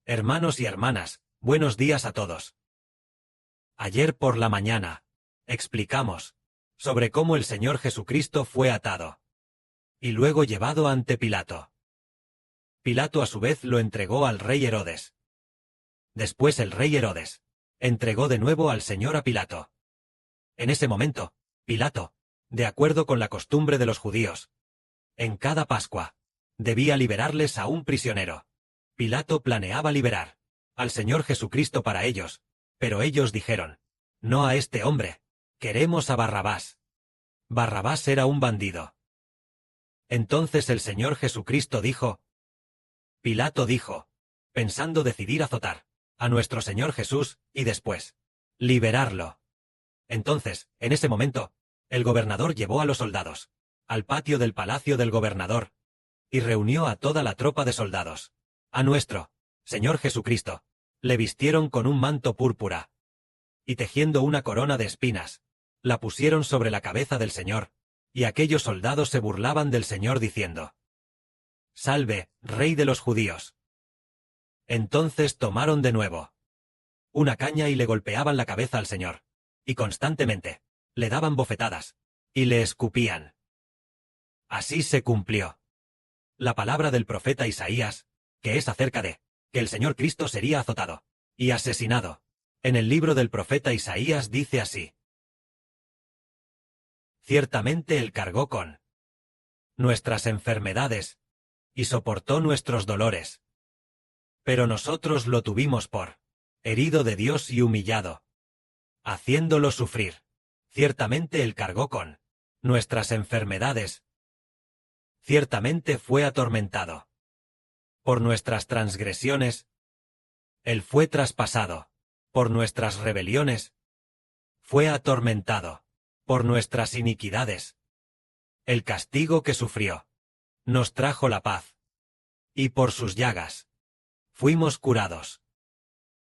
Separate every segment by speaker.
Speaker 1: Hermanos y hermanas, buenos días a todos. Ayer por la mañana, explicamos sobre cómo el Señor Jesucristo fue atado y luego llevado ante Pilato. Pilato a su vez lo entregó al rey Herodes. Después el rey Herodes entregó de nuevo al Señor a Pilato. En ese momento, Pilato, de acuerdo con la costumbre de los judíos, en cada Pascua, debía liberarles a un prisionero. Pilato planeaba liberar al Señor Jesucristo para ellos, pero ellos dijeron: no a este hombre, queremos a Barrabás. Barrabás era un bandido. Entonces el Señor Jesucristo dijo, Pilato dijo, pensando decidir azotar a nuestro Señor Jesús y después liberarlo. Entonces, en ese momento, el gobernador llevó a los soldados al patio del palacio del gobernador y reunió a toda la tropa de soldados. A nuestro Señor Jesucristo le vistieron con un manto púrpura y tejiendo una corona de espinas, la pusieron sobre la cabeza del Señor, y aquellos soldados se burlaban del Señor diciendo: «Salve, Rey de los judíos». Entonces tomaron de nuevo una caña y le golpeaban la cabeza al Señor, y constantemente le daban bofetadas, y le escupían. Así se cumplió la palabra del profeta Isaías, que es acerca de que el Señor Cristo sería azotado y asesinado. En el libro del profeta Isaías dice así: «Ciertamente Él cargó con nuestras enfermedades y soportó nuestros dolores. Pero nosotros lo tuvimos por herido de Dios y humillado, haciéndolo sufrir. Ciertamente Él cargó con nuestras enfermedades. Ciertamente fue atormentado por nuestras transgresiones. Él fue traspasado por nuestras rebeliones. Fue atormentado por nuestras iniquidades. El castigo que sufrió nos trajo la paz, y por sus llagas fuimos curados».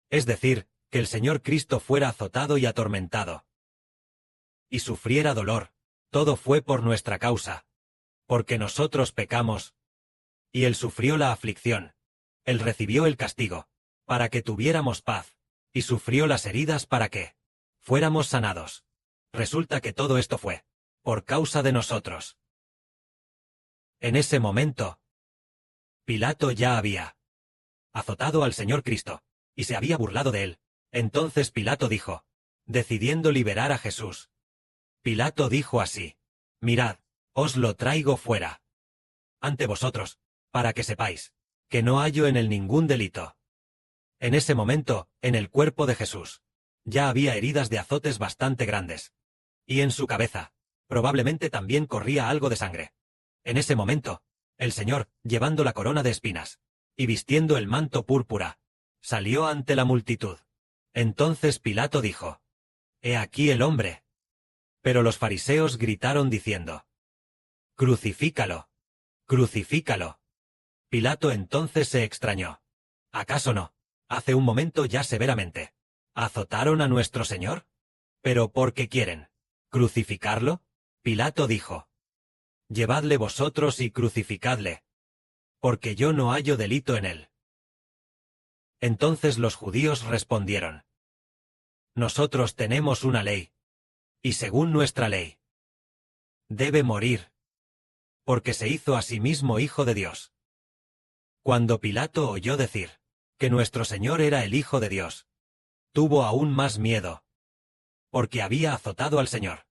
Speaker 1: Es decir, que el Señor Cristo fuera azotado y atormentado y sufriera dolor, todo fue por nuestra causa, porque nosotros pecamos, y Él sufrió la aflicción, Él recibió el castigo, para que tuviéramos paz, y sufrió las heridas para que fuéramos sanados. Resulta que todo esto fue por causa de nosotros. En ese momento, Pilato ya había azotado al Señor Cristo, y se había burlado de él. Entonces Pilato dijo, decidiendo liberar a Jesús. Pilato dijo así: «Mirad, os lo traigo fuera ante vosotros, para que sepáis que no hallo en él ningún delito». En ese momento, en el cuerpo de Jesús, ya había heridas de azotes bastante grandes. Y en su cabeza, probablemente también corría algo de sangre. En ese momento, el Señor, llevando la corona de espinas y vistiendo el manto púrpura, salió ante la multitud. Entonces Pilato dijo: «He aquí el hombre». Pero los fariseos gritaron diciendo: «Crucifícalo, crucifícalo». Pilato entonces se extrañó. ¿Acaso no, hace un momento ya severamente azotaron a nuestro Señor? ¿Pero por qué quieren crucificarlo? Pilato dijo: «Llevadle vosotros y crucificadle, porque yo no hallo delito en él». Entonces los judíos respondieron: «Nosotros tenemos una ley, y según nuestra ley, debe morir, porque se hizo a sí mismo hijo de Dios». Cuando Pilato oyó decir que nuestro Señor era el Hijo de Dios, tuvo aún más miedo, porque había azotado al Señor,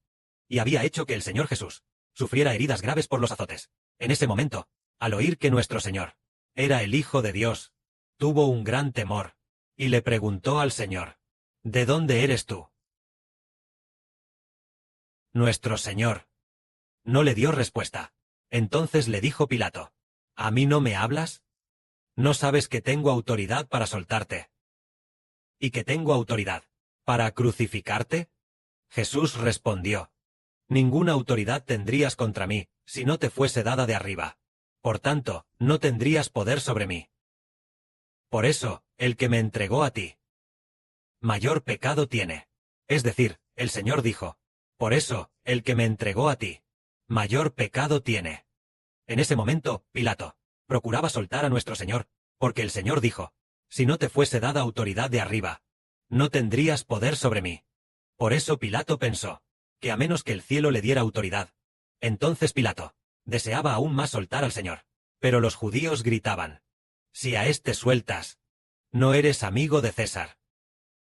Speaker 1: y había hecho que el Señor Jesús sufriera heridas graves por los azotes. En ese momento, al oír que nuestro Señor era el Hijo de Dios, tuvo un gran temor, y le preguntó al Señor: «¿De dónde eres tú?». Nuestro Señor no le dio respuesta. Entonces le dijo Pilato: «¿A mí no me hablas? ¿No sabes que tengo autoridad para soltarte? ¿Y que tengo autoridad para crucificarte?». Jesús respondió: «Ninguna autoridad tendrías contra mí, si no te fuese dada de arriba. Por tanto, no tendrías poder sobre mí. Por eso, el que me entregó a ti, mayor pecado tiene». Es decir, el Señor dijo: «Por eso, el que me entregó a ti, mayor pecado tiene». En ese momento, Pilato procuraba soltar a nuestro Señor, porque el Señor dijo: Si no te fuese dada autoridad de arriba, no tendrías poder sobre mí. Por eso Pilato pensó, que a menos que el cielo le diera autoridad. Entonces Pilato deseaba aún más soltar al Señor. Pero los judíos gritaban, si a éste sueltas, no eres amigo de César.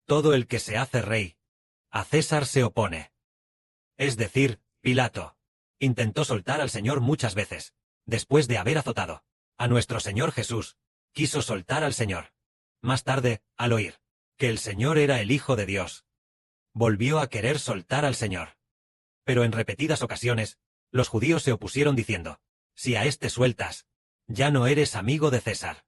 Speaker 1: Todo el que se hace rey, a César se opone. Es decir, Pilato intentó soltar al Señor muchas veces. Después de haber azotado a nuestro Señor Jesús, quiso soltar al Señor. Más tarde, al oír que el Señor era el Hijo de Dios, volvió a querer soltar al Señor. Pero en repetidas ocasiones, los judíos se opusieron diciendo, si a éste sueltas, ya no eres amigo de César.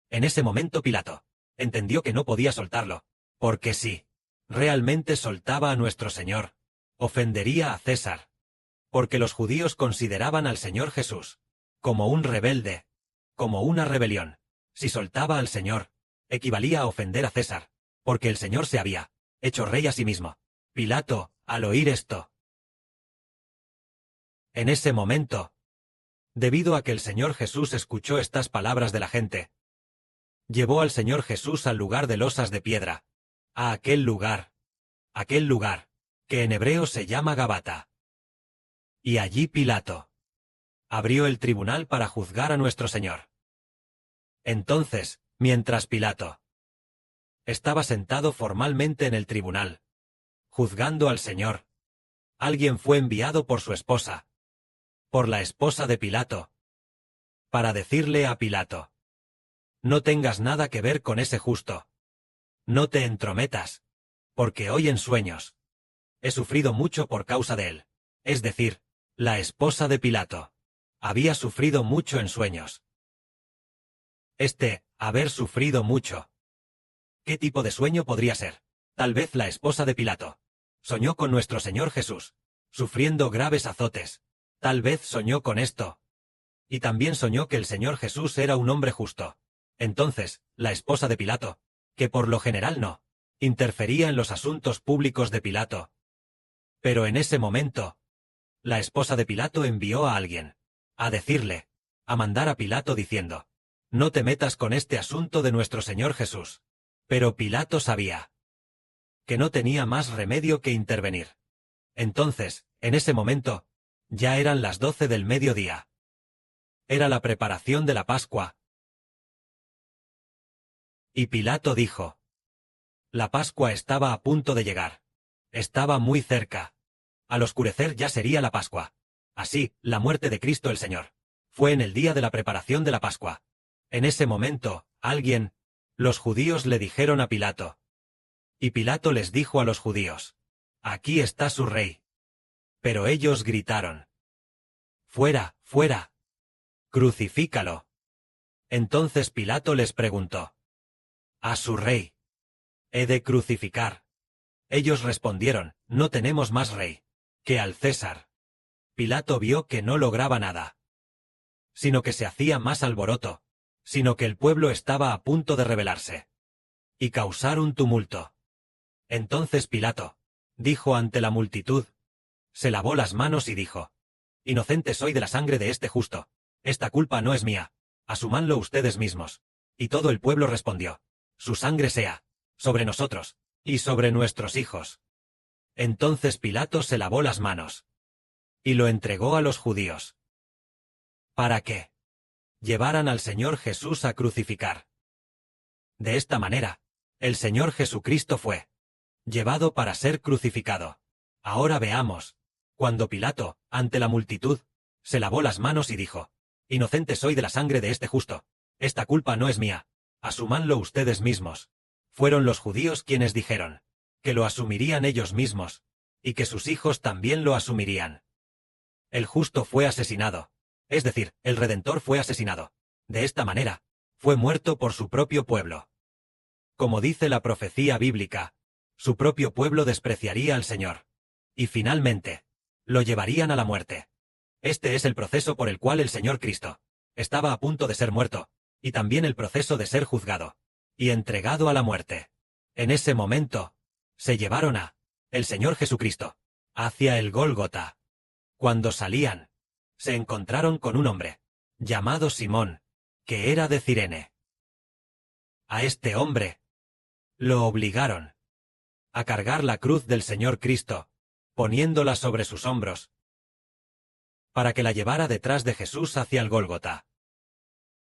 Speaker 1: En ese momento Pilato entendió que no podía soltarlo, porque si realmente soltaba a nuestro Señor, ofendería a César. Porque los judíos consideraban al Señor Jesús como un rebelde, como una rebelión. Si soltaba al Señor, equivalía a ofender a César, porque el Señor se había hecho rey a sí mismo. Pilato, al oír esto, en ese momento, debido a que el Señor Jesús escuchó estas palabras de la gente, llevó al Señor Jesús al lugar de losas de piedra, a aquel lugar, que en hebreo se llama Gabata. Y allí Pilato abrió el tribunal para juzgar a nuestro Señor. Entonces, mientras Pilato estaba sentado formalmente en el tribunal, juzgando al Señor, alguien fue enviado por su esposa, por la esposa de Pilato, para decirle a Pilato, no tengas nada que ver con ese justo. No te entrometas, porque hoy en sueños he sufrido mucho por causa de él. Es decir, la esposa de Pilato había sufrido mucho en sueños. Haber sufrido mucho. ¿Qué tipo de sueño podría ser? Tal vez la esposa de Pilato soñó con nuestro Señor Jesús, sufriendo graves azotes. Tal vez soñó con esto. Y también soñó que el Señor Jesús era un hombre justo. Entonces, la esposa de Pilato, que por lo general no interfería en los asuntos públicos de Pilato. Pero en ese momento, la esposa de Pilato envió a alguien a decirle, a mandar a Pilato diciendo, no te metas con este asunto de nuestro Señor Jesús. Pero Pilato sabía que no tenía más remedio que intervenir. Entonces, en ese momento, ya eran las 12 del mediodía. Era la preparación de la Pascua. Y Pilato dijo, la Pascua estaba a punto de llegar. Estaba muy cerca. Al oscurecer ya sería la Pascua. Así, la muerte de Cristo el Señor fue en el día de la preparación de la Pascua. En ese momento, los judíos le dijeron a Pilato. Y Pilato les dijo a los judíos, aquí está su rey. Pero ellos gritaron, fuera, fuera, crucifícalo. Entonces Pilato les preguntó, a su rey he de crucificar. Ellos respondieron, no tenemos más rey que al César. Pilato vio que no lograba nada, sino que se hacía más alboroto, sino que el pueblo estaba a punto de rebelarse y causar un tumulto. Entonces Pilato dijo ante la multitud, se lavó las manos y dijo, inocente soy de la sangre de este justo, esta culpa no es mía, asúmanlo ustedes mismos. Y todo el pueblo respondió, su sangre sea sobre nosotros y sobre nuestros hijos. Entonces Pilato se lavó las manos y lo entregó a los judíos, para que llevaran al Señor Jesús a crucificar. De esta manera, el Señor Jesucristo fue llevado para ser crucificado. Ahora veamos, cuando Pilato, ante la multitud, se lavó las manos y dijo, inocente soy de la sangre de este justo, esta culpa no es mía, asúmanlo ustedes mismos. Fueron los judíos quienes dijeron que lo asumirían ellos mismos, y que sus hijos también lo asumirían. El justo fue asesinado, es decir, el Redentor fue asesinado. De esta manera, fue muerto por su propio pueblo. Como dice la profecía bíblica, su propio pueblo despreciaría al Señor. Y finalmente, lo llevarían a la muerte. Este es el proceso por el cual el Señor Cristo estaba a punto de ser muerto, y también el proceso de ser juzgado y entregado a la muerte. En ese momento, se llevaron a el Señor Jesucristo hacia el Gólgota. Cuando salían, se encontraron con un hombre llamado Simón, que era de Cirene. A este hombre lo obligaron a cargar la cruz del Señor Cristo, poniéndola sobre sus hombros, para que la llevara detrás de Jesús hacia el Gólgota.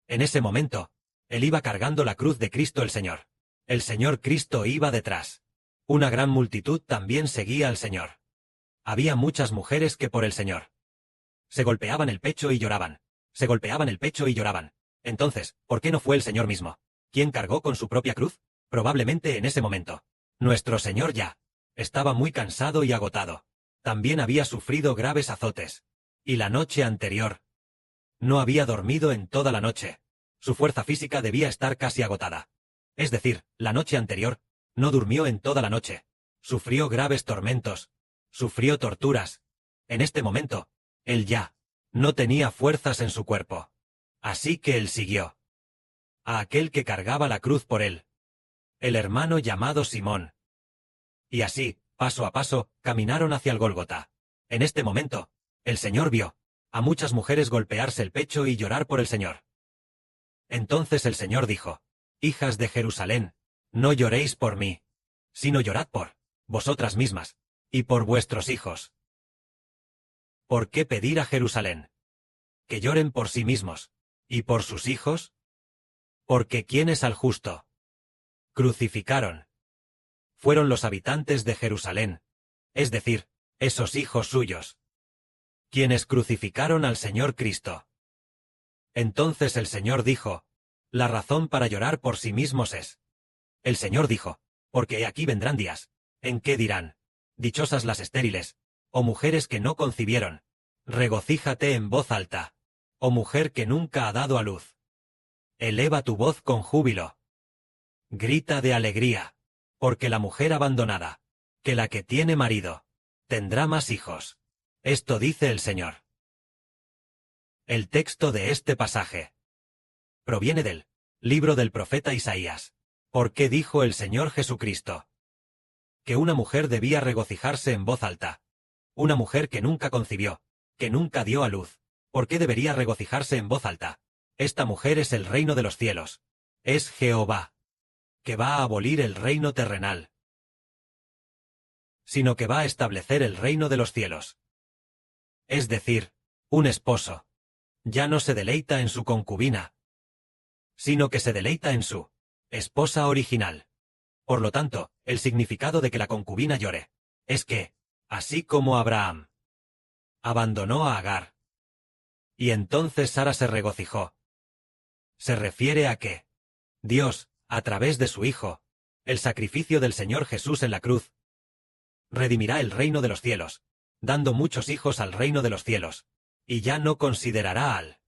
Speaker 1: En ese momento, él iba cargando la cruz de Cristo el Señor. El Señor Cristo iba detrás. Una gran multitud también seguía al Señor. Había muchas mujeres que por el Señor se golpeaban el pecho y lloraban. Se golpeaban el pecho y lloraban. Entonces, ¿por qué no fue el Señor mismo quien cargó con su propia cruz? Probablemente en ese momento. Nuestro Señor ya estaba muy cansado y agotado. También había sufrido graves azotes. Y la noche anterior no había dormido en toda la noche. Su fuerza física debía estar casi agotada. Es decir, la noche anterior no durmió en toda la noche. Sufrió graves tormentos. Sufrió torturas. En este momento, él ya no tenía fuerzas en su cuerpo. Así que él siguió a aquel que cargaba la cruz por él, el hermano llamado Simón. Y así, paso a paso, caminaron hacia el Gólgota. En este momento, el Señor vio a muchas mujeres golpearse el pecho y llorar por el Señor. Entonces el Señor dijo: Hijas de Jerusalén, no lloréis por mí, sino llorad por vosotras mismas, y por vuestros hijos. ¿Por qué pedir a Jerusalén que lloren por sí mismos, y por sus hijos? Porque ¿quiénes al justo crucificaron? Fueron los habitantes de Jerusalén, es decir, esos hijos suyos, quienes crucificaron al Señor Cristo. Entonces el Señor dijo: la razón para llorar por sí mismos es. El Señor dijo: porque he aquí vendrán días, en que dirán: dichosas las estériles, o mujeres que no concibieron. Regocíjate en voz alta, oh mujer que nunca ha dado a luz. Eleva tu voz con júbilo. Grita de alegría, porque la mujer abandonada, que la que tiene marido, tendrá más hijos. Esto dice el Señor. El texto de este pasaje proviene del libro del profeta Isaías. ¿Por qué dijo el Señor Jesucristo que una mujer debía regocijarse en voz alta? Una mujer que nunca concibió, que nunca dio a luz, ¿por qué debería regocijarse en voz alta? Esta mujer es el reino de los cielos. Es Jehová, que va a abolir el reino terrenal, sino que va a establecer el reino de los cielos. Es decir, un esposo ya no se deleita en su concubina, sino que se deleita en su esposa original. Por lo tanto, el significado de que la concubina llore es que, así como Abraham abandonó a Agar, y entonces Sara se regocijó, se refiere a que Dios, a través de su Hijo, el sacrificio del Señor Jesús en la cruz, redimirá el reino de los cielos, dando muchos hijos al reino de los cielos, y ya no considerará al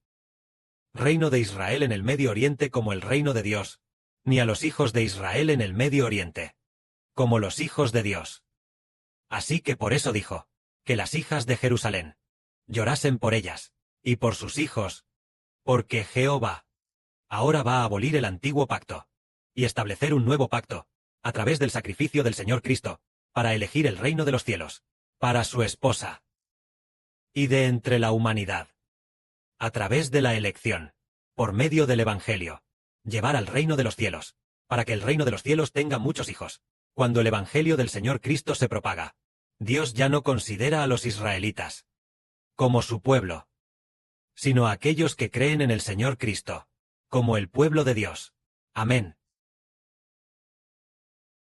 Speaker 1: reino de Israel en el Medio Oriente como el reino de Dios, ni a los hijos de Israel en el Medio Oriente como los hijos de Dios. Así que por eso dijo que las hijas de Jerusalén llorasen por ellas, y por sus hijos, porque Jehová ahora va a abolir el antiguo pacto, y establecer un nuevo pacto, a través del sacrificio del Señor Cristo, para elegir el reino de los cielos, para su esposa, y de entre la humanidad, a través de la elección, por medio del Evangelio, llevar al reino de los cielos, para que el reino de los cielos tenga muchos hijos. Cuando el Evangelio del Señor Cristo se propaga, Dios ya no considera a los israelitas como su pueblo, sino a aquellos que creen en el Señor Cristo, como el pueblo de Dios. Amén.